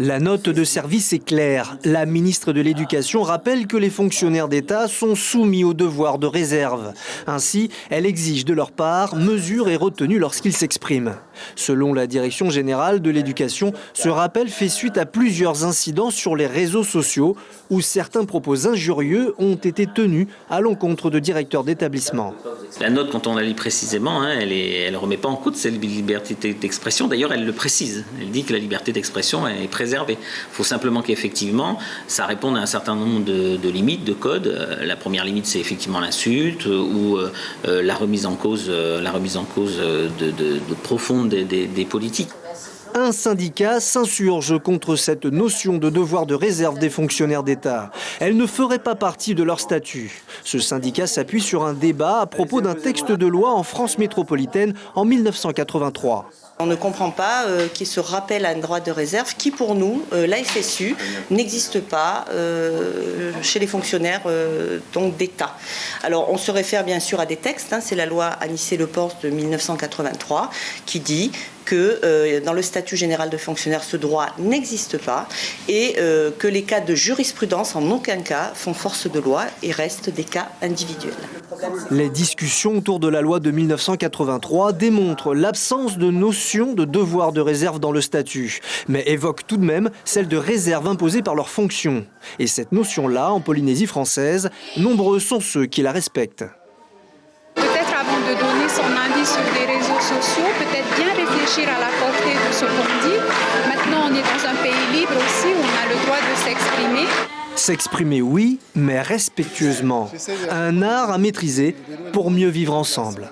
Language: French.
La note de service est claire. La ministre de l'Éducation rappelle que les fonctionnaires d'État sont soumis au devoir de réserve. Ainsi, elle exige de leur part mesure et retenue lorsqu'ils s'expriment. Selon la Direction générale de l'Éducation, ce rappel fait suite à plusieurs incidents sur les réseaux sociaux où certains propos injurieux ont été tenus à l'encontre de directeurs d'établissement. La note, quand on la lit précisément, elle ne remet pas en cause cette liberté d'expression. D'ailleurs, elle le précise. Elle dit que la liberté d'expression est préservée. Il faut simplement qu'effectivement, ça réponde à un certain nombre de limites, de codes. La première limite, c'est effectivement l'insulte ou la remise en cause profonde des politiques. Un syndicat s'insurge contre cette notion de devoir de réserve des fonctionnaires d'État. Elle ne ferait pas partie de leur statut. Ce syndicat s'appuie sur un débat à propos d'un texte de loi en France métropolitaine en 1983. On ne comprend pas qu'il se rappelle à un droit de réserve qui, pour nous, la FSU, n'existe pas chez les fonctionnaires d'État. Alors, on se réfère bien sûr à des textes. C'est la loi Anicet-Le-Pors de 1983 qui dit que dans le statut général de fonctionnaire, ce droit n'existe pas et que les cas de jurisprudence, en aucun cas, font force de loi et restent des cas individuels. Les discussions autour de la loi de 1983 démontrent l'absence de notion de devoir de réserve dans le statut, mais évoquent tout de même celle de réserve imposée par leurs fonctions. Et cette notion-là, en Polynésie française, nombreux sont ceux qui la respectent. Peut-être avant de donner son avis sur les réseaux sociaux, peut-être bien réfléchir à la portée de ce qu'on dit. Maintenant, on est dans un pays libre aussi, où on a le droit de s'exprimer. S'exprimer, oui, mais respectueusement. Un art à maîtriser pour mieux vivre ensemble.